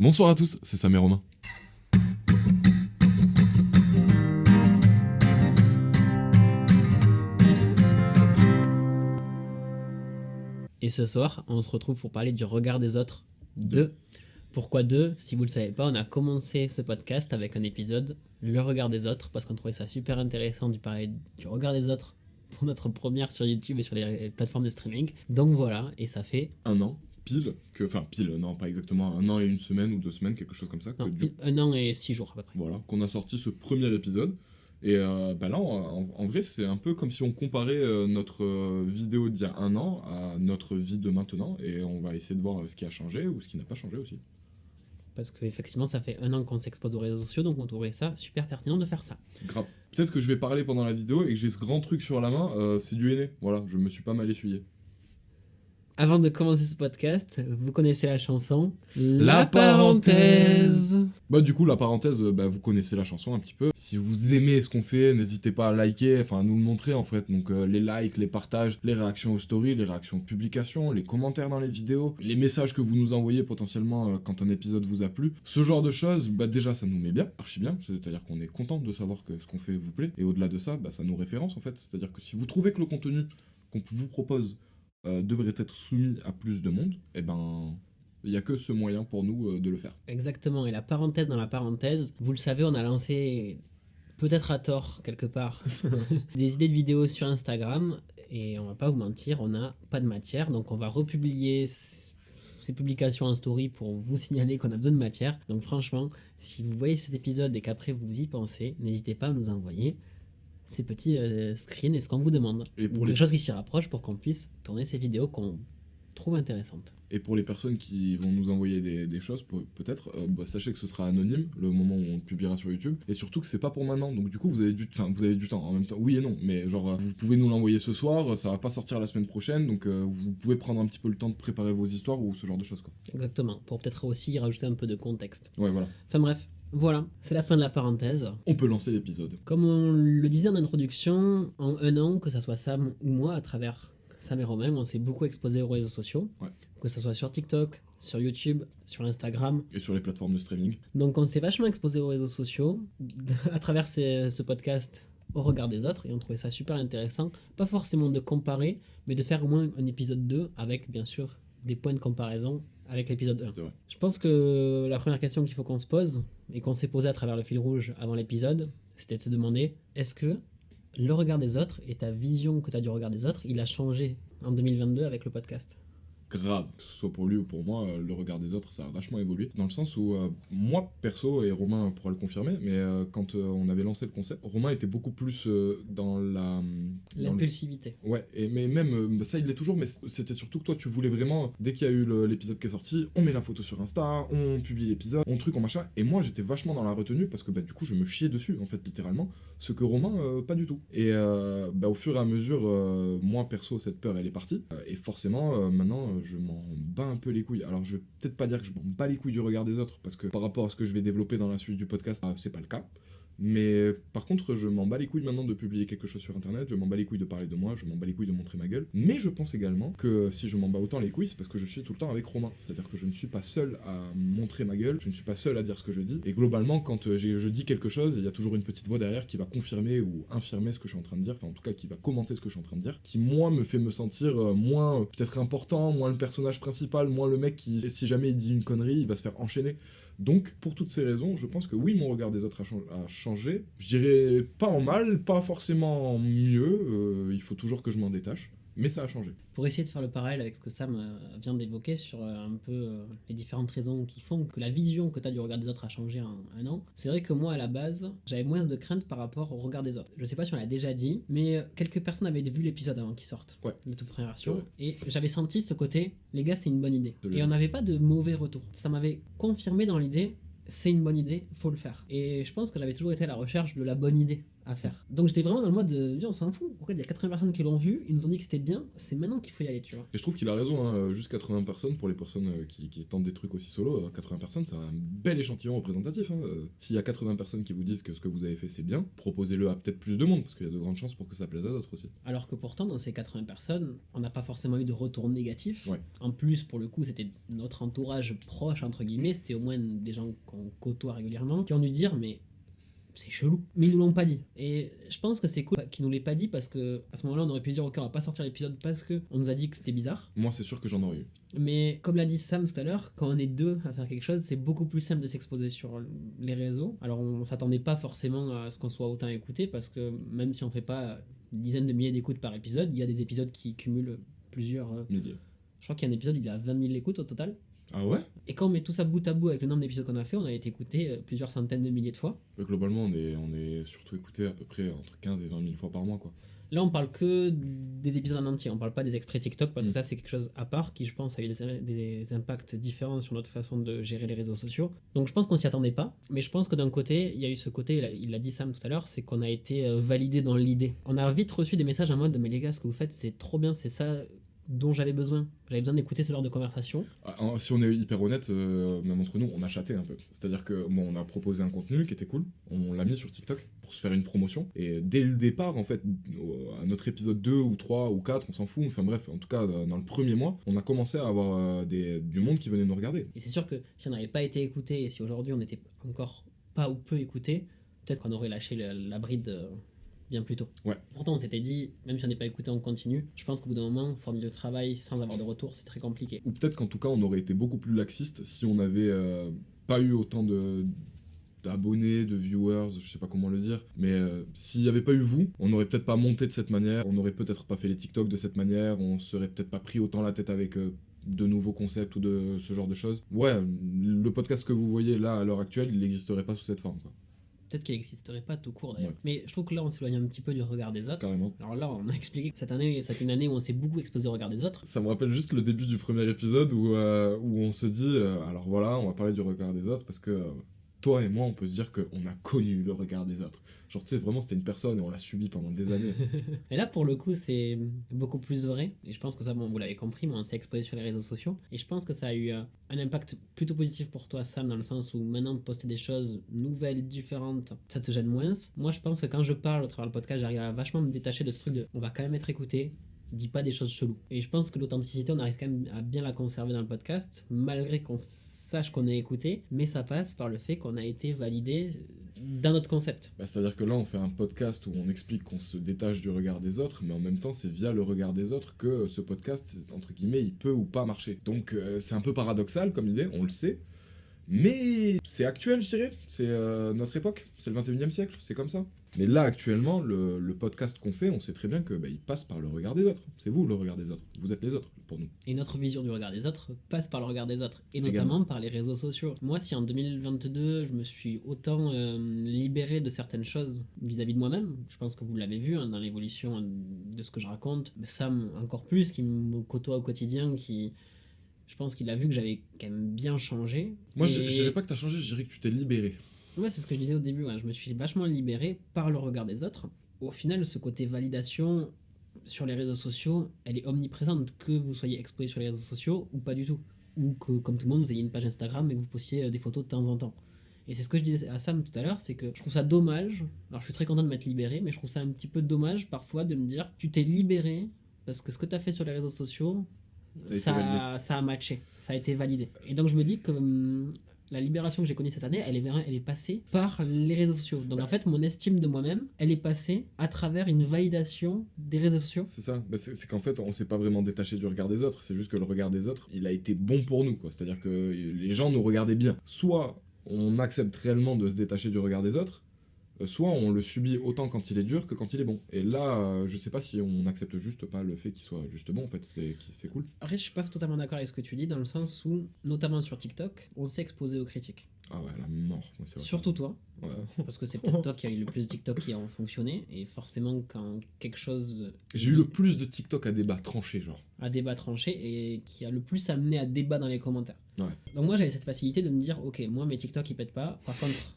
Bonsoir à tous, c'est Sam et Romain. Et ce soir, on se retrouve pour parler du regard des autres 2. Pourquoi 2 ? Si vous ne le savez pas, on a commencé ce podcast avec un épisode, le regard des autres, parce qu'on trouvait ça super intéressant de parler du regard des autres pour notre première sur YouTube et sur les plateformes de streaming. Donc voilà, et ça fait... Un an, non pas exactement, 1 an et 1 semaine ou 2 semaines, quelque chose comme ça. Non, 1 an et 6 jours à peu près. Voilà, qu'on a sorti ce premier épisode. Et là, en vrai, c'est un peu comme si on comparait notre vidéo d'il y a 1 an à notre vie de maintenant. Et on va essayer de voir ce qui a changé ou ce qui n'a pas changé aussi. Parce qu'effectivement, ça fait 1 an qu'on s'expose aux réseaux sociaux, donc on trouvait ça super pertinent de faire ça. Grave. Peut-être que je vais parler pendant la vidéo et que j'ai ce grand truc sur la main, c'est du henné. Voilà, je me suis pas mal essuyé. Avant de commencer ce podcast, vous connaissez la chanson La parenthèse. Bah du coup la parenthèse, vous connaissez la chanson un petit peu. Si vous aimez ce qu'on fait, n'hésitez pas à liker, enfin à nous le montrer en fait. Donc les likes, les partages, les réactions aux stories, les réactions aux publications, les commentaires dans les vidéos, les messages que vous nous envoyez potentiellement quand un épisode vous a plu. Ce genre de choses, déjà ça nous met bien, archi bien. C'est-à-dire qu'on est content de savoir que ce qu'on fait vous plaît. Et au-delà de ça, ça nous référence en fait. C'est-à-dire que si vous trouvez que le contenu qu'on vous propose devrait être soumis à plus de monde, il n'y a que ce moyen pour nous de le faire. Exactement, et la parenthèse dans la parenthèse, vous le savez, on a lancé, peut-être à tort quelque part, des idées de vidéos sur Instagram, et on va pas vous mentir, on n'a pas de matière, donc on va republier ces publications en story pour vous signaler qu'on a besoin de matière. Donc franchement, si vous voyez cet épisode et qu'après vous y pensez, n'hésitez pas à nous envoyer ces petits screens et ce qu'on vous demande. Et pour quelque chose qui s'y rapproche pour qu'on puisse tourner ces vidéos qu'on trouve intéressantes. Et pour les personnes qui vont nous envoyer des choses, peut-être, sachez que ce sera anonyme le moment où on le publiera sur YouTube. Et surtout que c'est pas pour maintenant. Donc du coup, vous avez du temps. En même temps, oui et non. Mais genre, vous pouvez nous l'envoyer ce soir, ça va pas sortir la semaine prochaine. Donc vous pouvez prendre un petit peu le temps de préparer vos histoires ou ce genre de choses, quoi. Exactement. Pour peut-être aussi rajouter un peu de contexte. Ouais, voilà. Enfin bref. Voilà, c'est la fin de la parenthèse. On peut lancer l'épisode. Comme on le disait en introduction, en 1 an, que ça soit Sam ou moi, à travers Sam et Romain, on s'est beaucoup exposé aux réseaux sociaux. Ouais. Que ça soit sur TikTok, sur YouTube, sur Instagram. Et sur les plateformes de streaming. Donc on s'est vachement exposé aux réseaux sociaux à travers ce podcast au regard des autres, et on trouvait ça super intéressant. Pas forcément de comparer, mais de faire au moins un épisode 2 avec, bien sûr, des points de comparaison avec l'épisode 1. Je pense que la première question qu'il faut qu'on se pose, et qu'on s'est posé à travers le fil rouge avant l'épisode, c'était de se demander, est-ce que le regard des autres et ta vision que tu as du regard des autres, il a changé en 2022 avec le podcast ? Grave, que ce soit pour lui ou pour moi, le regard des autres, ça a vachement évolué. Dans le sens où, moi, perso, et Romain pourra le confirmer, mais quand on avait lancé le concept, Romain était beaucoup plus dans l'impulsivité. Ouais, mais même, ça il l'est toujours, mais c'était surtout que toi, tu voulais vraiment, dès qu'il y a eu l'épisode qui est sorti, on met la photo sur Insta, on publie l'épisode, on truc, on machin, et moi, j'étais vachement dans la retenue, parce que du coup, je me chiais dessus, en fait, littéralement, ce que Romain, pas du tout. Et au fur et à mesure, moi, perso, cette peur, elle est partie, et forcément, maintenant, je m'en bats un peu les couilles. Alors je vais peut-être pas dire que je m'en bats les couilles du regard des autres, parce que par rapport à ce que je vais développer dans la suite du podcast, c'est pas le cas. Mais par contre, je m'en bats les couilles maintenant de publier quelque chose sur internet, je m'en bats les couilles de parler de moi, je m'en bats les couilles de montrer ma gueule. Mais je pense également que si je m'en bats autant les couilles, c'est parce que je suis tout le temps avec Romain. C'est-à-dire que je ne suis pas seul à montrer ma gueule, je ne suis pas seul à dire ce que je dis. Et globalement, quand je dis quelque chose, il y a toujours une petite voix derrière qui va confirmer ou infirmer ce que je suis en train de dire, enfin en tout cas qui va commenter ce que je suis en train de dire, qui moi me fait me sentir moins peut-être important, moins le personnage principal, moins le mec qui, si jamais il dit une connerie, il va se faire enchaîner. Donc, pour toutes ces raisons, je pense que oui, mon regard des autres a changé. Je dirais pas en mal, pas forcément en mieux, il faut toujours que je m'en détache, mais ça a changé. Pour essayer de faire le parallèle avec ce que Sam vient d'évoquer sur un peu les différentes raisons qui font que la vision que tu as du regard des autres a changé en 1 an, c'est vrai que moi, à la base, j'avais moins de crainte par rapport au regard des autres. Je sais pas si on l'a déjà dit, mais quelques personnes avaient vu l'épisode avant qu'il sorte, la toute première version, et j'avais senti ce côté, les gars, c'est une bonne idée. Et on n'avait pas de mauvais retour. Ça m'avait confirmé dans l'idée, c'est une bonne idée, faut le faire. Et je pense que j'avais toujours été à la recherche de la bonne idée à faire. Donc j'étais vraiment dans le mode de on s'en fout. En fait, il y a 80 personnes qui l'ont vu, ils nous ont dit que c'était bien, c'est maintenant qu'il faut y aller, tu vois. Et je trouve qu'il a raison, hein, juste 80 personnes pour les personnes qui tentent des trucs aussi solo. 80 personnes, c'est un bel échantillon représentatif. Hein. S'il y a 80 personnes qui vous disent que ce que vous avez fait c'est bien, proposez-le à peut-être plus de monde, parce qu'il y a de grandes chances pour que ça plaise à d'autres aussi. Alors que pourtant, dans ces 80 personnes, on n'a pas forcément eu de retour négatif. Ouais. En plus, pour le coup, c'était notre entourage proche, entre guillemets, c'était au moins des gens qu'on côtoie régulièrement, qui ont dû dire, mais c'est chelou. Mais ils nous l'ont pas dit. Et je pense que c'est cool qu'ils nous l'aient pas dit parce que à ce moment-là, on aurait pu dire, ok, on va pas sortir l'épisode parce que on nous a dit que c'était bizarre. Moi, c'est sûr que j'en aurais eu. Mais comme l'a dit Sam tout à l'heure, quand on est deux à faire quelque chose, c'est beaucoup plus simple de s'exposer sur les réseaux. Alors on s'attendait pas forcément à ce qu'on soit autant écouté parce que même si on fait pas dizaines de milliers d'écoutes par épisode, il y a des épisodes qui cumulent plusieurs. Milliers. Je crois qu'il y a un épisode, il y a 20 000 écoutes au total. Ah ouais? Et quand on met tout ça bout à bout avec le nombre d'épisodes qu'on a fait, on a été écouté plusieurs centaines de milliers de fois. Globalement, on est surtout écouté à peu près entre 15 et 20 000 fois par mois, quoi. Là, on parle que des épisodes en entier, on parle pas des extraits TikTok parce que ça, c'est quelque chose à part qui, je pense, a eu des impacts différents sur notre façon de gérer les réseaux sociaux. Donc, je pense qu'on s'y attendait pas, mais je pense que d'un côté, il y a eu ce côté, il l'a dit Sam tout à l'heure, c'est qu'on a été validé dans l'idée. On a vite reçu des messages en mode, mais les gars, ce que vous faites, c'est trop bien, c'est ça dont j'avais besoin. J'avais besoin d'écouter ce genre de conversation. Si on est hyper honnête, même entre nous, on a chaté un peu. C'est-à-dire que bon, on a proposé un contenu qui était cool, on l'a mis sur TikTok pour se faire une promotion. Et dès le départ, en fait, à notre épisode 2 ou 3 ou 4, on s'en fout. Enfin bref, en tout cas, dans le premier mois, on a commencé à avoir du monde qui venait nous regarder. Et c'est sûr que si on n'avait pas été écouté, et si aujourd'hui on n'était encore pas ou peu écouté, peut-être qu'on aurait lâché la bride bien plus tôt. Ouais. Pourtant, on s'était dit, même si on n'est pas écouté, on continue. Je pense qu'au bout d'un moment, fournir le travail sans avoir de retour, c'est très compliqué. Ou peut-être qu'en tout cas, on aurait été beaucoup plus laxiste si on n'avait pas eu autant d'abonnés, de viewers, je sais pas comment le dire, mais s'il n'y avait pas eu vous, on n'aurait peut-être pas monté de cette manière, on n'aurait peut-être pas fait les TikTok de cette manière, on serait peut-être pas pris autant la tête avec de nouveaux concepts ou de ce genre de choses. Ouais, le podcast que vous voyez là à l'heure actuelle, il n'existerait pas sous cette forme, quoi. Peut-être qu'il n'existerait pas tout court d'ailleurs. Ouais. Mais je trouve que là, on s'éloigne un petit peu du regard des autres. Carrément. Alors là, on a expliqué que cette année, c'est une année où on s'est beaucoup exposé au regard des autres. Ça me rappelle juste le début du premier épisode où on se dit, alors voilà, on va parler du regard des autres parce que toi et moi, on peut se dire qu'on a connu le regard des autres. Genre, tu sais, vraiment, c'était une personne et on l'a subi pendant des années. Et là, pour le coup, c'est beaucoup plus vrai. Et je pense que ça, bon, vous l'avez compris, mais on s'est exposé sur les réseaux sociaux. Et je pense que ça a eu un impact plutôt positif pour toi, Sam, dans le sens où maintenant, poster des choses nouvelles, différentes, ça te gêne moins. Moi, je pense que quand je parle au travers le podcast, j'arrive à vachement me détacher de ce truc de on va quand même être écouté. Dis pas des choses cheloues. Et je pense que l'authenticité, on arrive quand même à bien la conserver dans le podcast, malgré qu'on sache qu'on est écouté, mais ça passe par le fait qu'on a été validé dans notre concept. Bah, c'est-à-dire que là, on fait un podcast où on explique qu'on se détache du regard des autres, mais en même temps, c'est via le regard des autres que ce podcast, entre guillemets, il peut ou pas marcher. Donc, c'est un peu paradoxal comme idée, on le sait, mais c'est actuel, je dirais. C'est notre époque, c'est le 21e siècle, c'est comme ça. Mais là, actuellement, le podcast qu'on fait, on sait très bien que il passe par le regard des autres. C'est vous le regard des autres. Vous êtes les autres pour nous. Et notre vision du regard des autres passe par le regard des autres, et notamment Également. par les réseaux sociaux. Moi, si en 2022, je me suis autant libéré de certaines choses vis-à-vis de moi-même, je pense que vous l'avez vu dans l'évolution de ce que je raconte, mais Sam encore plus, qui me côtoie au quotidien, qui... Je pense qu'il a vu que j'avais quand même bien changé. Moi, Et- je dirais pas que t'as changé, je dirais que tu t'es libéré. Ouais, c'est ce que je disais au début, ouais. Je me suis vachement libéré par le regard des autres. Au final, ce côté validation sur les réseaux sociaux, elle est omniprésente, que vous soyez exposé sur les réseaux sociaux ou pas du tout. Ou que, comme tout le monde, vous ayez une page Instagram et que vous postiez des photos de temps en temps. Et c'est ce que je disais à Sam tout à l'heure, c'est que je trouve ça dommage. Alors je suis très content de m'être libéré, mais je trouve ça un petit peu dommage parfois de me dire tu t'es libéré parce que ce que tu as fait sur les réseaux sociaux, Ça a été ça a matché, ça a été validé. Et donc je me dis que la libération que j'ai connue cette année, elle est passée par les réseaux sociaux. Donc en fait, mon estime de moi-même, elle est passée à travers une validation des réseaux sociaux. C'est ça. Bah, c'est qu'en fait, on s'est pas vraiment détaché du regard des autres. C'est juste que le regard des autres, il a été bon pour nous, quoi. C'est-à-dire que les gens nous regardaient bien. Soit on accepte réellement de se détacher du regard des autres, soit on le subit autant quand il est dur que quand il est bon. Et là, je sais pas si on accepte juste pas le fait qu'il soit juste bon, en fait. C'est cool. Après, je suis pas totalement d'accord avec ce que tu dis, dans le sens où, notamment sur TikTok, on s'est exposé aux critiques. Ah ouais, la mort. Ouais, c'est vrai. Surtout toi, Ouais. parce que c'est peut-être toi qui a eu le plus de TikTok qui ont fonctionné, et forcément, quand quelque chose J'ai eu le plus de TikTok à débat tranché, genre. à débat tranché et qui a le plus amené à débat dans les commentaires. Ouais. Donc moi, j'avais cette facilité de me dire, ok, moi, mes TikTok, ils pètent pas. Par contre,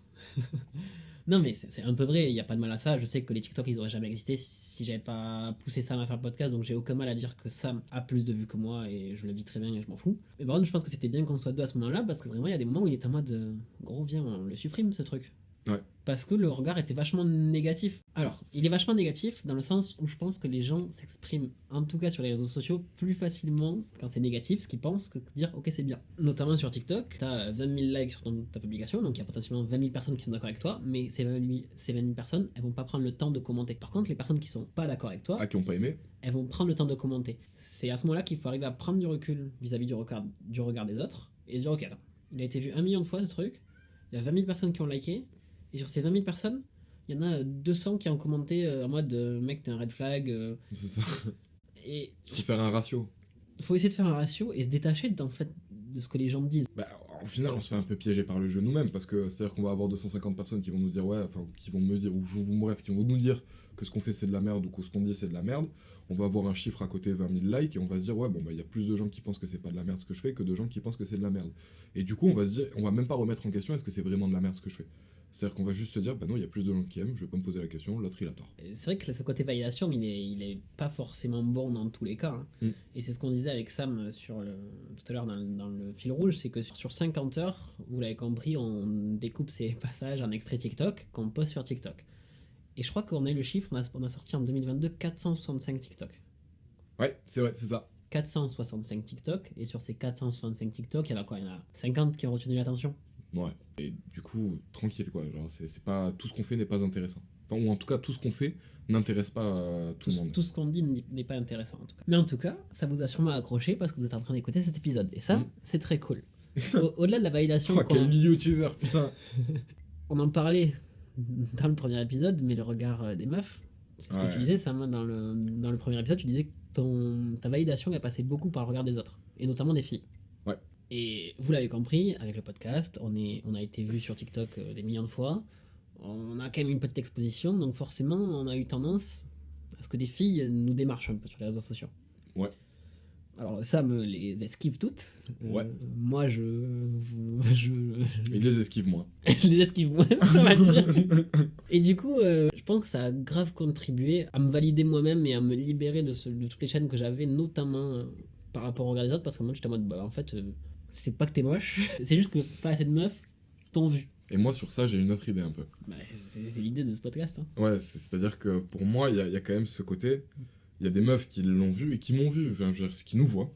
Non, mais c'est un peu vrai, il n'y a pas de mal à ça. Je sais que les TikTok, ils auraient jamais existé si j'avais pas poussé Sam à faire le podcast, donc j'ai aucun mal à dire que Sam a plus de vues que moi et je le vis très bien et je m'en fous. Mais par contre, je pense que c'était bien qu'on soit deux à ce moment-là parce que vraiment, il y a des moments où il était en mode gros, viens, on le supprime ce truc. Ouais. Parce que le regard était vachement négatif. Alors, il est vachement négatif dans le sens où je pense que les gens s'expriment, en tout cas sur les réseaux sociaux, plus facilement quand c'est négatif, ce qu'ils pensent, que dire ok c'est bien. Notamment sur TikTok, t'as 20 000 likes sur ta publication, donc il y a potentiellement 20 000 personnes qui sont d'accord avec toi, mais ces 20 000 personnes, elles vont pas prendre le temps de commenter. Par contre, les personnes qui sont pas d'accord avec toi, Ah, qui ont pas aimé. elles vont prendre le temps de commenter. C'est à ce moment-là qu'il faut arriver à prendre du recul vis-à-vis du regard des autres, et se dire ok attends, il a été vu 1 million de fois ce truc, il y a 20 000 personnes qui ont liké, et sur ces 20 000 personnes, il y en a 200 qui ont commenté en mode mec, t'es un red flag. C'est ça. Et Faut faire un ratio. faut essayer de faire un ratio et se détacher en fait, de ce que les gens disent. Bah, au final, on se fait un peu piéger par le jeu nous-mêmes parce que c'est-à-dire qu'on va avoir 250 personnes qui vont nous dire, ouais, enfin, qui vont me dire, ou bref, qui vont nous dire que ce qu'on fait c'est de la merde ou que ce qu'on dit c'est de la merde. On va avoir un chiffre à côté 20 000 likes et on va se dire, ouais, bon, bah, il y a plus de gens qui pensent que c'est pas de la merde ce que je fais que de gens qui pensent que c'est de la merde. Et du coup, on va se dire, on va même pas remettre en question est-ce que c'est vraiment de la merde ce que je fais. C'est-à-dire qu'on va juste se dire, bah non, il y a plus de gens qui aiment, je vais pas me poser la question, l'autre il a tort. C'est vrai que ce côté validation, il est pas forcément bon dans tous les cas. Hein. Et c'est ce qu'on disait avec Sam tout à l'heure dans le fil rouge, c'est que sur 50 heures, vous l'avez compris, on découpe ces passages en extrait TikTok qu'on poste sur TikTok. Et je crois qu'on a eu le chiffre, on a sorti en 2022 465 TikTok. Ouais, c'est vrai, c'est ça. 465 TikTok, et sur ces 465 TikTok, il y en a quoi? Il y en a 50 qui ont retenu l'attention. Ouais. Et du coup, tranquille quoi. Genre, c'est pas tout ce qu'on fait n'est pas intéressant. Enfin, ou en tout cas, tout ce qu'on fait n'intéresse pas tout le monde. Tout ce qu'on dit n'est pas intéressant en tout cas. Mais en tout cas, ça vous a sûrement accroché parce que vous êtes en train d'écouter cet épisode. Et ça, c'est très cool. Au-delà de la validation. Oh, quel youtubeur, putain. On en parlait dans le premier épisode, mais le regard des meufs. C'est ce que tu disais, Sam, dans le premier épisode, tu disais que ta validation elle passait beaucoup par le regard des autres, et notamment des filles. Ouais. Et vous l'avez compris, avec le podcast, on a été vu sur TikTok des millions de fois, on a quand même une petite exposition, donc forcément on a eu tendance à ce que des filles nous démarchent un peu sur les réseaux sociaux. Ouais. Alors Sam les esquive toutes. Ouais. Moi Il les esquive moins. je les esquive moins, ça va dire. Et du coup, je pense que ça a grave contribué à me valider moi-même et à me libérer de toutes les chaînes que j'avais, notamment par rapport au regard des autres, parce que moi j'étais en mode, bah en fait, c'est pas que t'es moche, c'est juste que pas assez de meufs t'ont vu. Et moi, sur ça, j'ai une autre idée un peu. Bah, c'est l'idée de ce podcast. Hein. Ouais, c'est-à-dire que pour moi, il y a quand même ce côté. Il y a des meufs qui l'ont vu et qui m'ont vu, enfin, je veux dire, qui nous voient.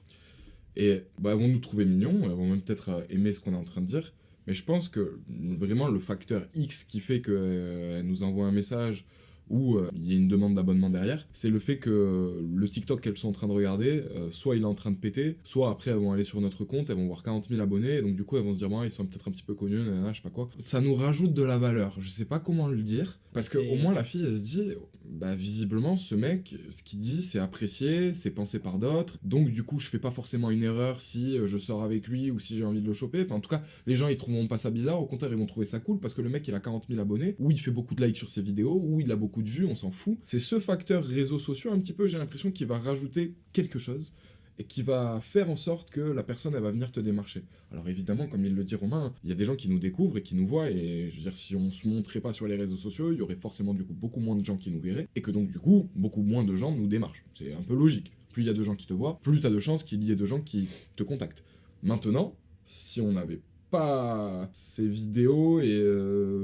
Et bah, elles vont nous trouver mignons, elles vont même peut-être aimer ce qu'on est en train de dire. Mais je pense que vraiment le facteur X qui fait qu'elles nous envoient un message ou il y a une demande d'abonnement derrière, c'est le fait que le TikTok qu'elles sont en train de regarder, soit il est en train de péter, soit après elles vont aller sur notre compte, elles vont voir 40 000 abonnés, et donc du coup elles vont se dire, bon, ils sont peut-être un petit peu connus, nanana, je sais pas quoi. Ça nous rajoute de la valeur, je sais pas comment le dire, parce qu'au moins la fille elle se dit, bah visiblement ce mec, ce qu'il dit c'est apprécié, c'est pensé par d'autres, donc du coup je fais pas forcément une erreur si je sors avec lui ou si j'ai envie de le choper, enfin en tout cas les gens ils trouveront pas ça bizarre, au contraire ils vont trouver ça cool parce que le mec il a 40 000 abonnés, ou il fait beaucoup de likes sur ses vidéos, ou il a beaucoup de vues, on s'en fout. C'est ce facteur réseaux sociaux un petit peu, j'ai l'impression qu'il va rajouter quelque chose et qui va faire en sorte que la personne elle va venir te démarcher. Alors évidemment, comme il le dit Romain, il y a des gens qui nous découvrent et qui nous voient, et je veux dire, si on se montrait pas sur les réseaux sociaux, il y aurait forcément du coup beaucoup moins de gens qui nous verraient, et que donc du coup, beaucoup moins de gens nous démarchent. C'est un peu logique. Plus il y a de gens qui te voient, plus t'as de chances qu'il y ait de gens qui te contactent. Maintenant, si on n'avait pas ces vidéos et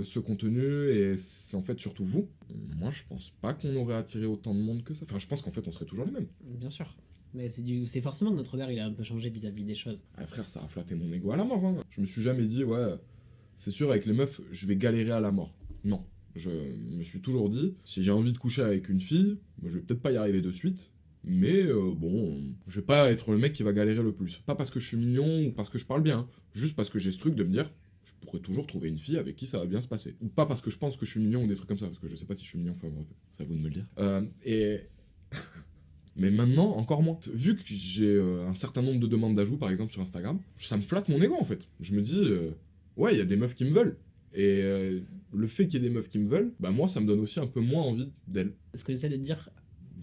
ce contenu, et c'est en fait surtout vous, moi je pense pas qu'on aurait attiré autant de monde que ça. Enfin, je pense qu'en fait on serait toujours les mêmes. Bien sûr. Mais c'est forcément que notre regard il a un peu changé vis-à-vis des choses. Ah frère, ça a flatté mon ego à la mort. Hein. Je me suis jamais dit, ouais, c'est sûr avec les meufs, je vais galérer à la mort. Non. Je me suis toujours dit, si j'ai envie de coucher avec une fille, je vais peut-être pas y arriver de suite, mais bon, je vais pas être le mec qui va galérer le plus. Pas parce que je suis mignon ou parce que je parle bien, juste parce que j'ai ce truc de me dire, je pourrais toujours trouver une fille avec qui ça va bien se passer. Ou pas parce que je pense que je suis mignon ou des trucs comme ça, parce que je sais pas si je suis mignon, enfin bref, c'est à vous de me le dire. Mais maintenant, encore moins. Vu que j'ai un certain nombre de demandes d'ajout, par exemple sur Instagram, ça me flatte mon ego en fait. Je me dis, ouais, il y a des meufs qui me veulent. Et le fait qu'il y ait des meufs qui me veulent, bah moi ça me donne aussi un peu moins envie d'elles. Ce que j'essaie de dire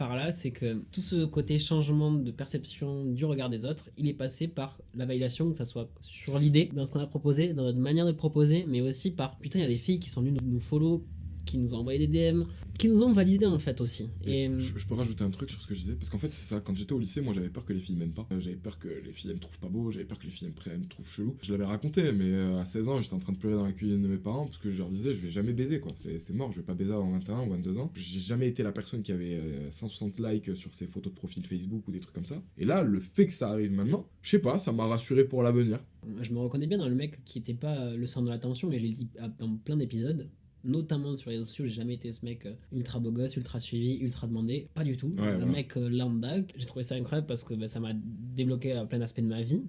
par là, c'est que tout ce côté changement de perception du regard des autres, il est passé par la validation, que ça soit sur l'idée, dans ce qu'on a proposé, dans notre manière de le proposer, mais aussi par putain, il y a des filles qui sont venues nous follow, qui nous ont envoyé des DM, qui nous ont validé en fait aussi. Et je peux rajouter un truc sur ce que je disais, parce qu'en fait c'est ça, quand j'étais au lycée, moi j'avais peur que les filles m'aiment pas, j'avais peur que les filles elles me trouvent pas beau, j'avais peur que les filles elles me trouvent chelou. Je l'avais raconté, mais à 16 ans j'étais en train de pleurer dans la cuisine de mes parents, parce que je leur disais je vais jamais baiser quoi, c'est mort, je vais pas baiser avant 21 ou 22 ans. J'ai jamais été la personne qui avait 160 likes sur ses photos de profil Facebook ou des trucs comme ça. Et là, le fait que ça arrive maintenant, je sais pas, ça m'a rassuré pour l'avenir. je me reconnais bien dans le mec qui était pas le centre de l'attention, mais je l'ai dit dans plein d'épisodes. Notamment sur les réseaux sociaux, j'ai jamais été ce mec ultra beau gosse, ultra suivi, ultra demandé, pas du tout. Un mec lambda, j'ai trouvé ça incroyable parce que ça m'a débloqué à plein d'aspects de ma vie.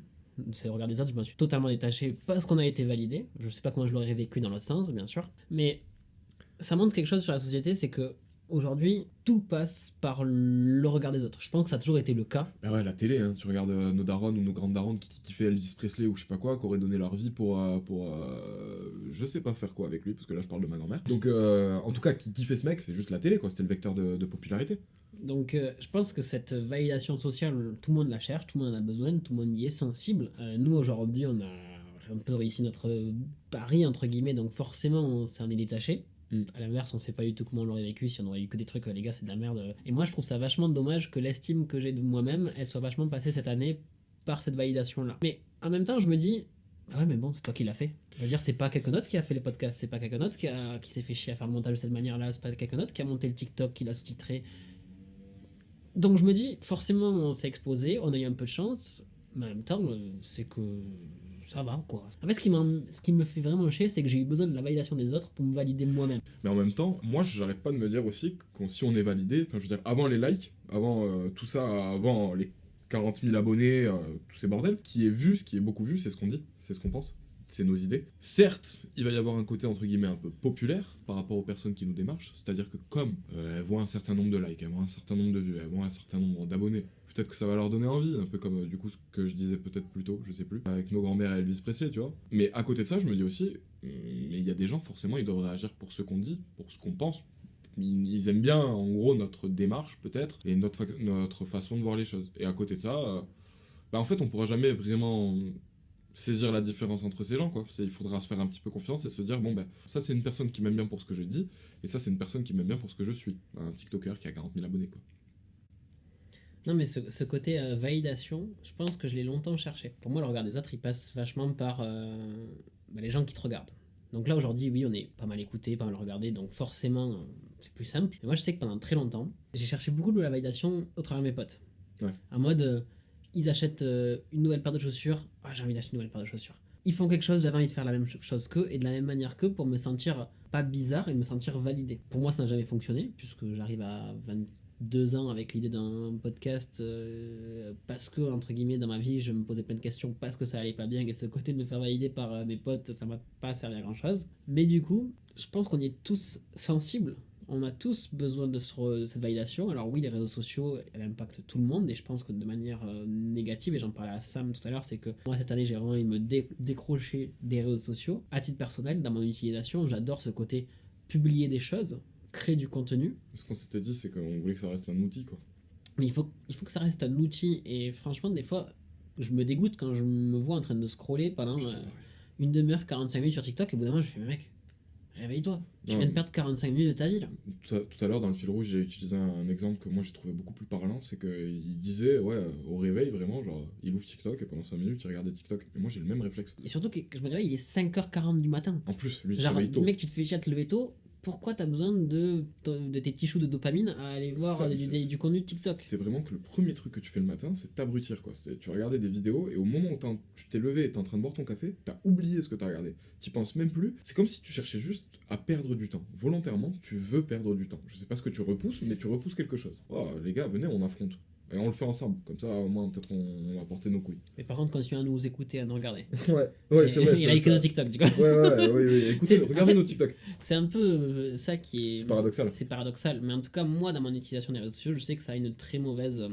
C'est le regard des autres, je m'en suis totalement détaché parce qu'on a été validé. Je sais pas comment je l'aurais vécu dans l'autre sens, bien sûr, mais ça montre quelque chose sur la société, c'est que aujourd'hui, tout passe par le regard des autres. Je pense que ça a toujours été le cas. Bah ouais, la télé, hein. Tu regardes nos darons ou nos grandes darons qui fait Elvis Presley ou je sais pas quoi, qui auraient donné leur vie pour je sais pas faire quoi avec lui, parce que là je parle de ma grand-mère. Donc en tout cas, qui fait ce mec, c'est juste la télé, quoi. C'était le vecteur de popularité. Donc je pense que cette validation sociale, tout le monde la cherche, tout le monde en a besoin, tout le monde y est sensible. Nous aujourd'hui, on a un peu réussi notre pari, entre guillemets, donc forcément on s'en est détaché. À l'inverse, on sait pas du tout comment on l'aurait vécu si on aurait eu que des trucs, les gars, c'est de la merde. Et moi, je trouve ça vachement dommage que l'estime que j'ai de moi-même, elle soit vachement passée cette année par cette validation-là. Mais en même temps, je me dis, ah ouais, mais bon, c'est toi qui l'as fait. Je veux dire, c'est pas quelqu'un d'autre qui a fait les podcasts, c'est pas quelqu'un d'autre qui s'est fait chier à faire le montage de cette manière-là, c'est pas quelqu'un d'autre qui a monté le TikTok, qui l'a sous-titré. Donc je me dis, forcément, on s'est exposé, on a eu un peu de chance, mais en même temps, c'est que ça va quoi. En fait, ce qui me fait vraiment chier, c'est que j'ai eu besoin de la validation des autres pour me valider moi-même. Mais en même temps, moi j'arrête pas de me dire aussi que si on est validé, enfin je veux dire, avant les likes, avant tout ça, avant les 40 000 abonnés, tous ces bordels, qui est vu, ce qui est beaucoup vu, c'est ce qu'on dit, c'est ce qu'on pense, c'est nos idées. Certes, il va y avoir un côté entre guillemets un peu populaire par rapport aux personnes qui nous démarchent, c'est-à-dire que comme elles voient un certain nombre de likes, elles voient un certain nombre de vues, elles voient un certain nombre d'abonnés, peut-être que ça va leur donner envie, un peu comme du coup ce que je disais peut-être plus tôt, je sais plus, avec nos grands-mères et Elvis Presley, tu vois. Mais à côté de ça, je me dis aussi, mais il y a des gens, forcément, ils doivent réagir pour ce qu'on dit, pour ce qu'on pense. Ils aiment bien, en gros, notre démarche, peut-être, et notre façon de voir les choses. Et à côté de ça, en fait, on pourra jamais vraiment saisir la différence entre ces gens, quoi. Il faudra se faire un petit peu confiance et se dire, bon, ça, c'est une personne qui m'aime bien pour ce que je dis, et ça, c'est une personne qui m'aime bien pour ce que je suis. Un TikToker qui a 40 000 abonnés, quoi. Non, mais ce côté validation, je pense que je l'ai longtemps cherché. Pour moi, le regard des autres, il passe vachement par les gens qui te regardent. Donc là, aujourd'hui, oui, on est pas mal écouté, pas mal regardé, donc forcément, c'est plus simple. Mais moi, je sais que pendant très longtemps, j'ai cherché beaucoup de la validation au travers de mes potes. Ouais. En mode, ils achètent une nouvelle paire de chaussures, ah, j'ai envie d'acheter une nouvelle paire de chaussures. Ils font quelque chose, j'avais envie de faire la même chose qu'eux, et de la même manière qu'eux, pour me sentir pas bizarre et me sentir validé. Pour moi, ça n'a jamais fonctionné, puisque j'arrive à 22 ans avec l'idée d'un podcast parce que, entre guillemets, dans ma vie, je me posais plein de questions parce que ça allait pas bien et ce côté de me faire valider par mes potes, ça m'a pas servi à grand chose. Mais du coup, je pense qu'on y est tous sensibles. On a tous besoin de cette validation. Alors oui, les réseaux sociaux, elles impactent tout le monde et je pense que de manière négative, et j'en parlais à Sam tout à l'heure, c'est que moi cette année j'ai vraiment envie de me décrocher des réseaux sociaux. À titre personnel, dans mon utilisation, j'adore ce côté publier des choses, créer du contenu. Ce qu'on s'était dit, c'est qu'on voulait que ça reste un outil, quoi. Mais il faut que ça reste un outil. Et franchement, des fois, je me dégoûte quand je me vois en train de scroller pendant une demi-heure, 45 minutes sur TikTok. Et au bout d'un moment, je fais, mais mec, réveille-toi. Tu viens de perdre 45 minutes de ta vie, là. Tout à l'heure, dans le fil rouge, j'ai utilisé un exemple que moi j'ai trouvé beaucoup plus parlant. C'est qu'il disait, au réveil, vraiment, genre, il ouvre TikTok et pendant 5 minutes, il regardait TikTok. Et moi, j'ai le même réflexe. Et surtout que je me réveille, il est 5h40 du matin. En plus, lui, il se genre, réveille tôt. mec, tu te fais chier à te lever tôt. Pourquoi t'as besoin de tes petits choux de dopamine à aller voir du contenu de TikTok? C'est vraiment que le premier truc que tu fais le matin, c'est t'abrutir, quoi. Tu regardais des vidéos et au moment où tu t'es levé et t'es en train de boire ton café, t'as oublié ce que t'as regardé. T'y penses même plus. C'est comme si tu cherchais juste à perdre du temps. Volontairement, tu veux perdre du temps. Je sais pas ce que tu repousses, mais tu repousses quelque chose. Oh, les gars, venez, on affronte. Et on le fait ensemble, comme ça au moins peut-être on va porter nos couilles. Mais par contre, continuez à nous écouter, à nous regarder. ouais, c'est vrai. Il a que nos TikTok, du coup. Ouais. Écoutez, regardez nos TikTok. C'est un peu ça qui est. C'est paradoxal. C'est paradoxal, mais en tout cas, moi, dans mon utilisation des réseaux sociaux, je sais que ça a une très mauvaise.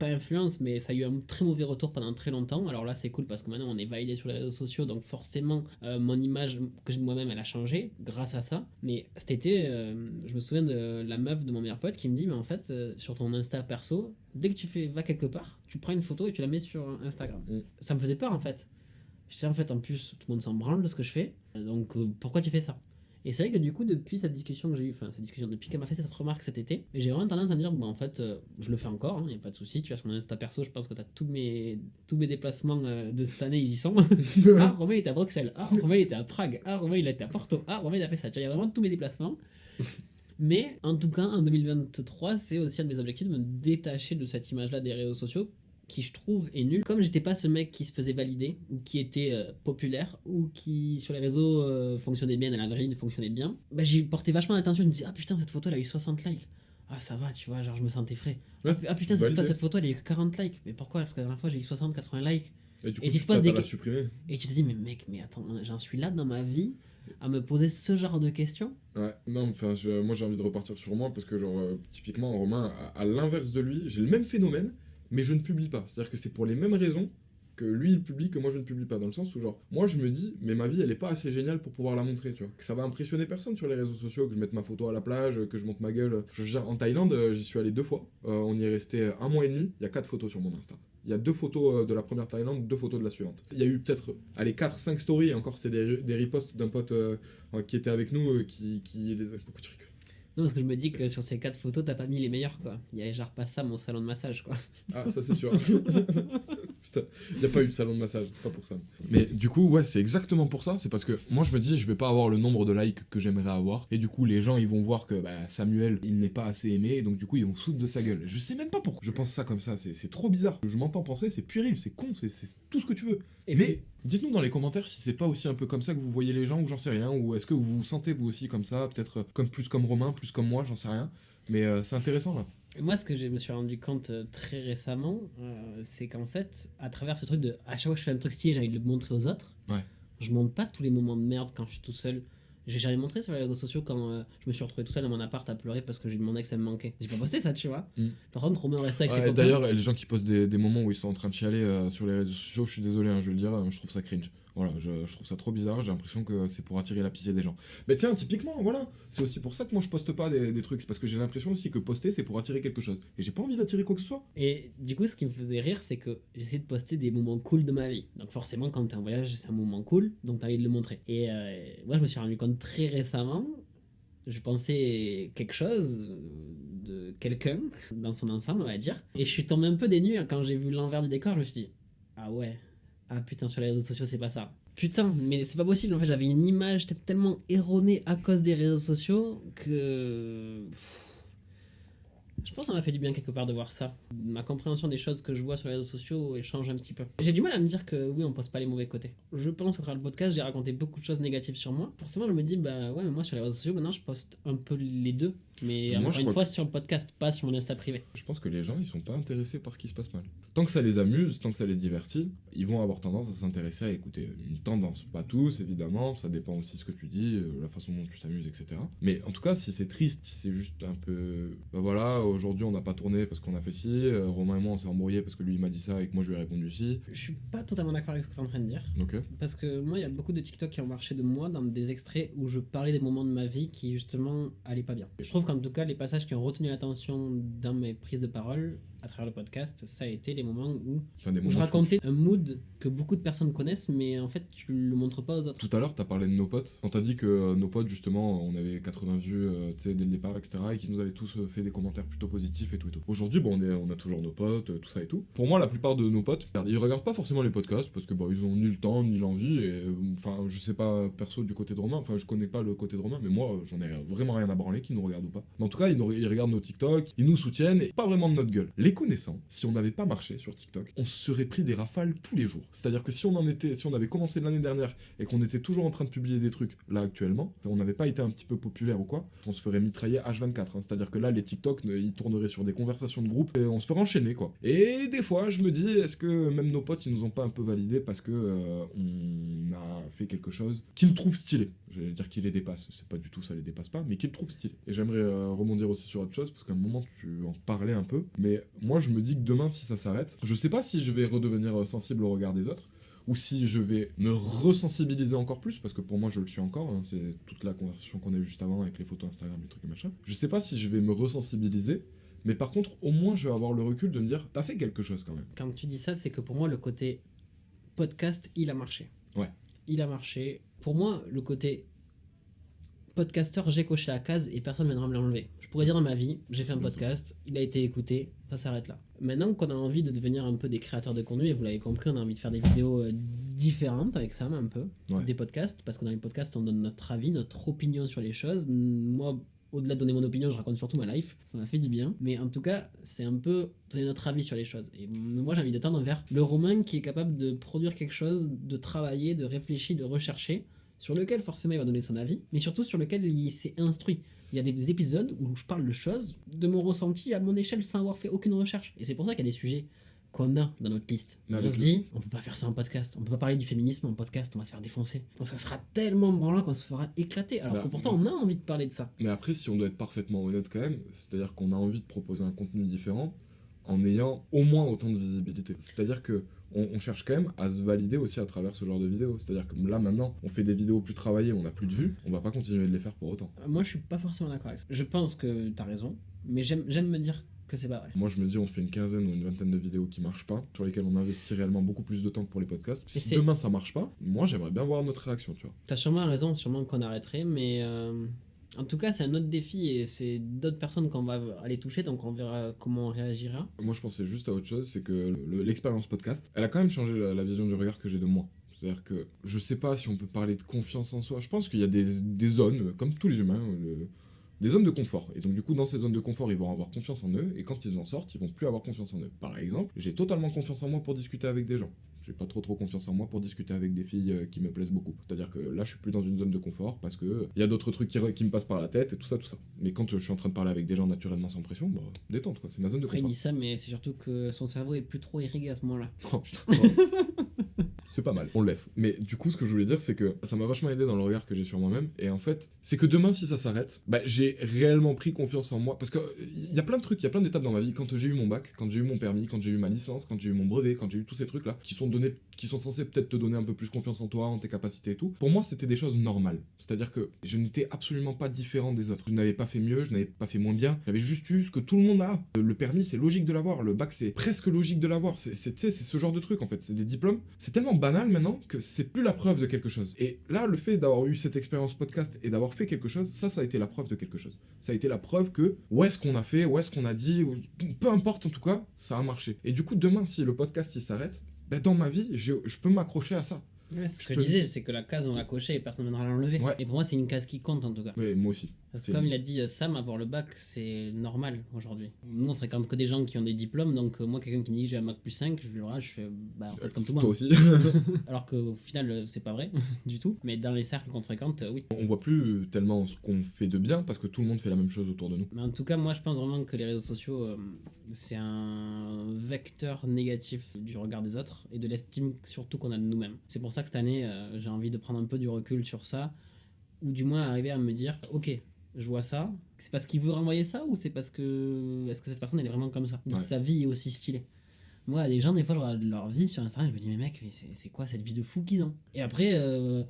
pas influence, mais ça a eu un très mauvais retour pendant très longtemps. Alors là, c'est cool parce que maintenant on est validé sur les réseaux sociaux, donc forcément, mon image que j'ai de moi-même, elle a changé grâce à ça. Mais cet été, je me souviens de la meuf de mon meilleur pote qui me dit, mais en fait, sur ton Insta perso, dès que vas quelque part, tu prends une photo et tu la mets sur Instagram. Ça me faisait peur en fait. J'étais en fait, en plus, tout le monde s'en branle de ce que je fais, donc pourquoi tu fais ça? Et c'est vrai que du coup, depuis cette discussion que j'ai eue, depuis qu'elle m'a fait cette remarque cet été, j'ai vraiment tendance à me dire, bon, en fait, je le fais encore, y a pas de souci. Tu as sur mon Insta perso, je pense que tu as tous mes déplacements de cette année, ils y sont. Ah, Romain il était à Bruxelles, ah, Romain il était à Prague, ah, Romain il était à Porto, ah, Romain il a fait ça. Tu vois, il y a vraiment tous mes déplacements. Mais en tout cas, en 2023, c'est aussi un de mes objectifs de me détacher de cette image-là des réseaux sociaux, qui je trouve est nul. Comme j'étais pas ce mec qui se faisait valider, ou qui était populaire, ou qui sur les réseaux fonctionnait bien, dans la vraie vie fonctionnait bien, bah, j'y portais vachement attention. Je me disais, ah putain, cette photo elle a eu 60 likes. Ah ça va, tu vois, genre je me sentais frais. Ouais, ah putain, cette photo elle a eu que 40 likes. Mais pourquoi? Parce que la dernière fois j'ai eu 60, 80 likes. Et du coup, Et tu tu te poses la supprimer. Et tu te dis, mais mec, mais attends, j'en suis là dans ma vie à me poser ce genre de questions. Ouais, non, enfin, moi j'ai envie de repartir sur moi parce que, genre, typiquement, Romain, à l'inverse de lui, j'ai le même phénomène, mais je ne publie pas. C'est-à-dire que c'est pour les mêmes raisons que lui il publie, que moi je ne publie pas. Dans le sens où, genre, moi je me dis, mais ma vie elle est pas assez géniale pour pouvoir la montrer, tu vois. Que ça va impressionner personne sur les réseaux sociaux, que je mette ma photo à la plage, que je monte ma gueule. Je veux dire, en Thaïlande, j'y suis allé 2 fois. On y est resté 1 mois et demi. Il y a 4 photos sur mon Insta. Il y a 2 photos de la première Thaïlande, 2 photos de la suivante. Il y a eu peut-être, allez, 4-5 stories, et encore c'était des reposts d'un pote qui était avec nous, qui les a... Pourquoi tu rigoles? Non, parce que je me dis que sur ces 4 photos, t'as pas mis les meilleures, quoi. Il y avait genre pas ça, mon salon de massage, quoi. Ah, ça c'est sûr. Putain, il n'y a pas eu de salon de massage, pas pour ça. Mais du coup, ouais, c'est exactement pour ça. C'est parce que moi, je me dis, je vais pas avoir le nombre de likes que j'aimerais avoir. Et du coup, les gens, ils vont voir que Samuel, il n'est pas assez aimé. Et donc, du coup, ils vont foutre de sa gueule. Je sais même pas pourquoi. Je pense ça comme ça. C'est trop bizarre. Je m'entends penser, c'est puéril, c'est con, c'est tout ce que tu veux. Et mais puis... dites-nous dans les commentaires si c'est pas aussi un peu comme ça que vous voyez les gens, ou j'en sais rien. Ou est-ce que vous vous sentez vous aussi comme ça, peut-être plus comme Romain, plus comme moi, j'en sais rien. Mais c'est intéressant là. Moi, ce que je me suis rendu compte très récemment, c'est qu'en fait, à travers ce truc de à chaque fois que je fais un truc stylé, j'ai envie de le montrer aux autres. Ouais. Je montre pas tous les moments de merde quand je suis tout seul. J'ai jamais montré sur les réseaux sociaux quand je me suis retrouvé tout seul dans mon appart à pleurer parce que mon ex elle me manquait. J'ai pas posté ça, tu vois. Par contre, Romain restait avec ses copains. D'ailleurs, les gens qui postent des moments où ils sont en train de chialer sur les réseaux sociaux, je suis désolé, je vais le dire, je trouve ça cringe. Voilà, je trouve ça trop bizarre, j'ai l'impression que c'est pour attirer la pitié des gens. Mais tiens, typiquement, voilà, c'est aussi pour ça que moi je poste pas des trucs, c'est parce que j'ai l'impression aussi que poster c'est pour attirer quelque chose. Et j'ai pas envie d'attirer quoi que ce soit. Et du coup, ce qui me faisait rire, c'est que j'essayais de poster des moments cool de ma vie. Donc forcément, quand t'es en voyage, c'est un moment cool, donc t'as envie de le montrer. Et moi, je me suis rendu compte très récemment, je pensais quelque chose de quelqu'un dans son ensemble, on va dire. Et je suis tombé un peu dénu quand j'ai vu l'envers du décor, je me suis dit, ah ouais. Ah putain, sur les réseaux sociaux, c'est pas ça. Putain, mais c'est pas possible. En fait, j'avais une image tellement erronée à cause des réseaux sociaux que... Je pense que ça m'a fait du bien quelque part de voir ça. Ma compréhension des choses que je vois sur les réseaux sociaux elle change un petit peu. J'ai du mal à me dire que oui, on poste pas les mauvais côtés. Je pense qu'à travers le podcast, j'ai raconté beaucoup de choses négatives sur moi. Forcément, je me dis, bah ouais, mais moi sur les réseaux sociaux, maintenant, je poste un peu les deux. Mais encore une fois, sur le podcast, pas sur mon Insta privé. Je pense que les gens, ils sont pas intéressés par ce qui se passe mal. Tant que ça les amuse, tant que ça les divertit, ils vont avoir tendance à s'intéresser à écouter. Une tendance, pas tous, évidemment, ça dépend aussi de ce que tu dis, la façon dont tu t'amuses, etc. Mais en tout cas, si c'est triste, si c'est juste un peu... Bah voilà, aujourd'hui, on n'a pas tourné parce qu'on a fait ci, Romain et moi, on s'est embrouillé parce que lui, il m'a dit ça et que moi, je lui ai répondu ci. Je suis pas totalement d'accord avec ce que tu es en train de dire. Ok. Parce que moi, il y a beaucoup de TikTok qui ont marché de moi dans des extraits où je parlais des moments de ma vie qui, justement, allaient pas bien. Je trouve qu'en tout cas, les passages qui ont retenu l'attention dans mes prises de parole à travers le podcast, ça a été les moments où je racontais un mood que beaucoup de personnes connaissent, mais en fait, tu le montres pas aux autres. Tout à l'heure, t'as parlé de nos potes. Quand t'as dit que nos potes, justement, on avait 80 vues dès le départ, etc., et qu'ils nous avaient tous fait des commentaires plutôt positifs et tout et tout. Aujourd'hui, bon, on a toujours nos potes, tout ça et tout. Pour moi, la plupart de nos potes, ils regardent pas forcément les podcasts parce que ils ont ni le temps ni l'envie. Et enfin, je sais pas perso du côté de Romain. Enfin, je connais pas le côté de Romain, mais moi, j'en ai vraiment rien à branler qu'ils nous regardent ou pas. Mais en tout cas, ils regardent nos TikTok, ils nous soutiennent et pas vraiment de notre gueule. Les connaissant, si on n'avait pas marché sur TikTok, on se serait pris des rafales tous les jours. C'est-à-dire que si on avait commencé l'année dernière et qu'on était toujours en train de publier des trucs là actuellement, on n'avait pas été un petit peu populaire ou quoi, on se ferait mitrailler H24. Hein. C'est-à-dire que là, les TikTok, ils tourneraient sur des conversations de groupe et on se ferait enchaîner quoi. Et des fois, je me dis, est-ce que même nos potes, ils nous ont pas un peu validé parce que on a fait quelque chose qu'ils trouvent stylé. j'allais dire qu'il les dépasse, c'est pas du tout ça, les dépasse pas, mais qu'il le trouve stylé. Et j'aimerais rebondir aussi sur autre chose, parce qu'à un moment tu en parlais un peu, mais moi je me dis que demain si ça s'arrête, je sais pas si je vais redevenir sensible au regard des autres, ou si je vais me resensibiliser encore plus, parce que pour moi je le suis encore, hein, c'est toute la conversation qu'on a eue juste avant avec les photos Instagram, les trucs et machin. Je sais pas si je vais me resensibiliser, mais par contre au moins je vais avoir le recul de me dire t'as fait quelque chose quand même. Quand tu dis ça, c'est que pour moi, le côté podcast, il a marché. Ouais. Il a marché. Pour moi, le côté podcasteur, j'ai coché la case et personne ne viendra me l'enlever. Je pourrais dire dans ma vie, j'ai fait un podcast, il a été écouté, ça s'arrête là. Maintenant qu'on a envie de devenir un peu des créateurs de contenu, et vous l'avez compris, on a envie de faire des vidéos différentes avec Sam un peu, Ouais. des podcasts, parce que dans les podcasts, on donne notre avis, notre opinion sur les choses. Moi, au-delà de donner mon opinion, je raconte surtout ma life, ça m'a fait du bien. Mais en tout cas, c'est un peu donner notre avis sur les choses. Et moi, j'ai envie de tendre vers le Romain qui est capable de produire quelque chose, de travailler, de réfléchir, de rechercher, sur lequel forcément il va donner son avis, mais surtout sur lequel il s'est instruit. Il y a des épisodes où je parle de choses, de mon ressenti à mon échelle sans avoir fait aucune recherche. Et c'est pour ça qu'il y a des sujets qu'on a dans notre liste. Mais On avec se dit, on peut pas faire ça en podcast, on peut pas parler du féminisme en podcast, on va se faire défoncer. Donc ça sera tellement branlant qu'on se fera éclater, alors Bah, que pourtant on a envie de parler de ça. Mais après, si on doit être parfaitement honnête quand même, c'est-à-dire qu'on a envie de proposer un contenu différent en ayant au moins autant de visibilité. C'est-à-dire que on cherche quand même à se valider aussi à travers ce genre de vidéos. C'est-à-dire que là maintenant, on fait des vidéos plus travaillées, on n'a plus de vues, on va pas continuer de les faire pour autant. Moi je suis pas forcément d'accord avec ça. Je pense que t'as raison, mais j'aime me dire que c'est pas vrai. Moi je me dis on fait une quinzaine ou une vingtaine de vidéos qui marchent pas, sur lesquelles on investit réellement beaucoup plus de temps que pour les podcasts. Et Si c'est- demain ça marche pas, moi j'aimerais bien voir notre réaction, tu vois. T'as sûrement raison, sûrement qu'on arrêterait, mais en tout cas c'est un autre défi et c'est d'autres personnes qu'on va aller toucher, donc on verra comment on réagira. Moi je pensais juste à autre chose, c'est que l'expérience podcast, elle a quand même changé la vision du regard que j'ai de moi. C'est-à-dire que je sais pas si on peut parler de confiance en soi. Je pense qu'il y a des zones, comme tous les humains, des zones de confort. Et donc du coup, dans ces zones de confort, ils vont avoir confiance en eux, et quand ils en sortent, ils vont plus avoir confiance en eux. Par exemple, j'ai totalement confiance en moi pour discuter avec des gens. J'ai pas trop confiance en moi pour discuter avec des filles qui me plaisent beaucoup. C'est-à-dire que là, je suis plus dans une zone de confort parce que il y a d'autres trucs qui me passent par la tête et tout ça, tout ça. Mais quand je suis en train de parler avec des gens naturellement sans pression, bah, détente quoi, c'est ma zone de Après il confort. dit ça, mais c'est surtout que son cerveau est plus trop irrigué à ce moment-là. Oh, putain. C'est pas mal, on le laisse. Mais du coup, ce que je voulais dire, c'est que ça m'a vachement aidé dans le regard que j'ai sur moi-même. Et en fait, c'est que demain, si ça s'arrête, bah, j'ai réellement pris confiance en moi. Parce que il y a plein de trucs, il y a plein d'étapes dans ma vie. Quand j'ai eu mon bac, quand j'ai eu mon permis, quand j'ai eu ma licence, quand j'ai eu mon brevet, quand j'ai eu tous ces trucs-là, qui sont donnés, qui sont censés peut-être te donner un peu plus confiance en toi, en tes capacités et tout. Pour moi, c'était des choses normales. C'est-à-dire que je n'étais absolument pas différent des autres. Je n'avais pas fait mieux, je n'avais pas fait moins bien. J'avais juste eu ce que tout le monde a. Le permis, c'est logique de l'avoir. Le bac, c'est presque logique de l'avoir. Tu sais, c'est ce genre de truc en fait. C'est des diplômes. C'est tellement banal maintenant que c'est plus la preuve de quelque chose. Et là, le fait d'avoir eu cette expérience podcast et d'avoir fait quelque chose, ça a été la preuve de quelque chose. Ça a été la preuve que où est-ce qu'on a fait, où est-ce qu'on a dit, peu importe en tout cas, ça a marché. Et du coup, demain, si le podcast il s'arrête, ben, dans ma vie, je peux m'accrocher à ça. Ouais, ce Je que je peux- disais, c'est que la case on l'a cochée et personne ne viendra l'enlever. Ouais. Et pour moi c'est une case qui compte en tout cas. Ouais, moi aussi. Parce que C'est- comme il a dit Sam, avoir le bac c'est normal aujourd'hui. Nous on fréquente que des gens qui ont des diplômes, donc moi quelqu'un qui me dit que j'ai un bac plus 5, je fais bah en fait comme tout le Toi monde. aussi. Alors qu'au final c'est pas vrai du tout. Mais dans les cercles qu'on fréquente, oui. On voit plus tellement ce qu'on fait de bien parce que tout le monde fait la même chose autour de nous. Mais en tout cas moi je pense vraiment que les réseaux sociaux c'est un vecteur négatif du regard des autres et de l'estime surtout qu'on a de nous-mêmes. C'est pour ça que cette année j'ai envie de prendre un peu du recul sur ça, ou du moins arriver à me dire ok je vois ça, c'est parce qu'il veut renvoyer ça ou c'est parce que est-ce que cette personne elle est vraiment comme ça ou Ouais. sa vie est aussi stylée. Moi, des gens, des fois, je regarde leur vie sur Instagram, je me dis, mais mec, mais c'est quoi cette vie de fou qu'ils ont? Et après,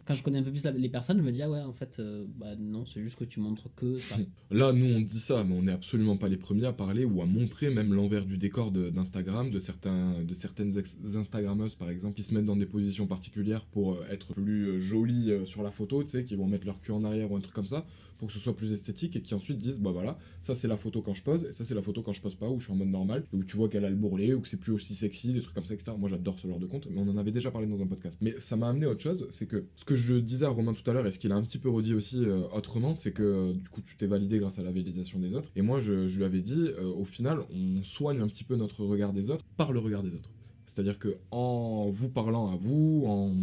quand je connais un peu plus les personnes, je me dis, ah ouais, en fait, bah non, c'est juste que tu montres que ça. Là, nous, on dit ça, mais on n'est absolument pas les premiers à parler ou à montrer même l'envers du décor d'Instagram, de certaines Instagrammeuses, par exemple, qui se mettent dans des positions particulières pour être plus jolies sur la photo, tu sais, qui vont mettre leur cul en arrière ou un truc comme ça, pour que ce soit plus esthétique, et qui ensuite disent, bah voilà, ça c'est la photo quand je pose, et ça c'est la photo quand je pose pas, où je suis en mode normal, et où tu vois qu'elle a le bourrelet, ou que c'est plus aussi sexy, des trucs comme ça, etc. Moi, j'adore ce genre de compte, mais on en avait déjà parlé dans un podcast. Mais ça m'a amené à autre chose, c'est que ce que je disais à Romain tout à l'heure, et ce qu'il a un petit peu redit aussi autrement, c'est que du coup, tu t'es validé grâce à la validation des autres. Et moi, je lui avais dit, au final, on soigne un petit peu notre regard des autres par le regard des autres. C'est-à-dire que en vous parlant à vous, en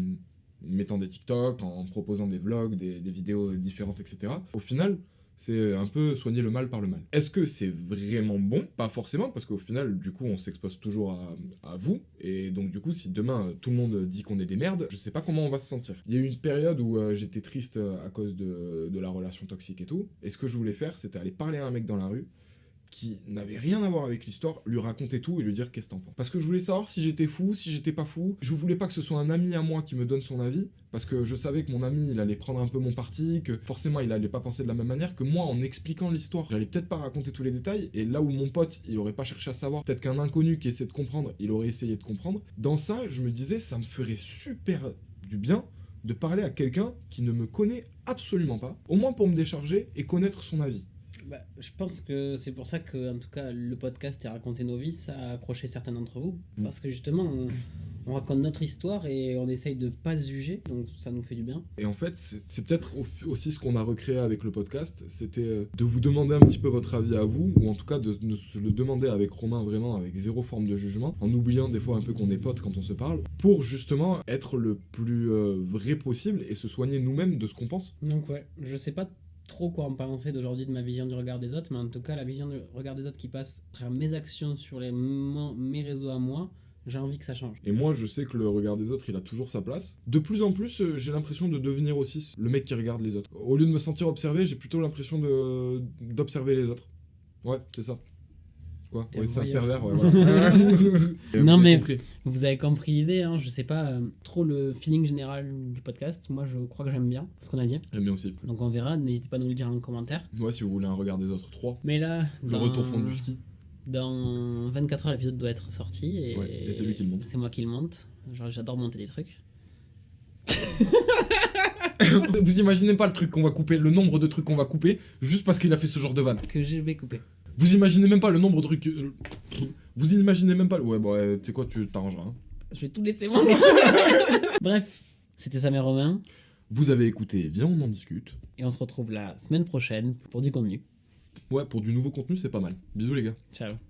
mettant des TikTok, en proposant des vlogs, des vidéos différentes, etc. Au final, C'est un peu soigner le mal par le mal. Est-ce que c'est vraiment bon? Pas forcément, parce qu'au final, du coup, on s'expose toujours à vous. Et donc, du coup, si demain, tout le monde dit qu'on est des merdes, je sais pas comment on va se sentir. Il y a eu une période où j'étais triste à cause de la relation toxique et tout. Et ce que je voulais faire, c'était aller parler à un mec dans la rue qui n'avait rien à voir avec l'histoire, lui raconter tout et lui dire qu'est-ce que t'en penses. Parce que je voulais savoir si j'étais fou, si j'étais pas fou. Je voulais pas que ce soit un ami à moi qui me donne son avis, parce que je savais que mon ami, il allait prendre un peu mon parti, que forcément, il allait pas penser de la même manière, que moi, en expliquant l'histoire, j'allais peut-être pas raconter tous les détails, et là où mon pote, il aurait pas cherché à savoir, peut-être qu'un inconnu qui essaie de comprendre, il aurait essayé de comprendre. Dans ça, je me disais, ça me ferait super du bien de parler à quelqu'un qui ne me connaît absolument pas, au moins pour me décharger et connaître son avis. Bah, je pense que c'est pour ça que, en tout cas, le podcast et raconter nos vies, ça a accroché certains d'entre vous. Parce que justement, on raconte notre histoire et on essaye de pas se juger, donc ça nous fait du bien. Et en fait, c'est peut-être aussi ce qu'on a recréé avec le podcast, c'était de vous demander un petit peu votre avis à vous, ou en tout cas de se le demander avec Romain vraiment avec zéro forme de jugement, en oubliant des fois un peu qu'on est potes quand on se parle, pour justement être le plus vrai possible et se soigner nous-mêmes de ce qu'on pense. Donc ouais, je sais pas trop quoi en penser d'aujourd'hui de ma vision du regard des autres, mais en tout cas la vision du regard des autres qui passe à travers mes actions sur mes réseaux à moi, j'ai envie que ça change. Et moi, je sais que le regard des autres, il a toujours sa place. De plus en plus, j'ai l'impression de devenir aussi le mec qui regarde les autres. Au lieu de me sentir observé, j'ai plutôt l'impression d'observer les autres. Ouais, c'est ça. Quoi? T'es Ouais, un c'est un voyeur. pervers, ouais, voilà. Et Non vous avez mais compris. vous avez compris l'idée, hein, je sais pas trop le feeling général du podcast, moi je crois que j'aime bien ce qu'on a dit. J'aime bien aussi. Donc on verra, n'hésitez pas à nous le dire en commentaire. Ouais, si vous voulez un regard des autres 3. Mais là, Le retour fond du ski. dans 24 heures, l'épisode doit être sorti. Et c'est lui qui le monte. C'est moi qui le monte. Genre, j'adore monter des trucs. Vous imaginez pas le truc qu'on va couper, le nombre de trucs qu'on va couper, juste parce qu'il a fait ce genre de vanne. Que je vais couper. Vous imaginez même pas le nombre de trucs... Vous imaginez même pas... Ouais, bon, tu sais quoi, tu t'arrangeras. Hein. Je vais tout laisser moi. Bref, c'était Sam et Romain. Vous avez écouté, viens on en discute. Et on se retrouve la semaine prochaine pour du contenu. Ouais, pour du nouveau contenu, c'est pas mal. Bisous les gars. Ciao.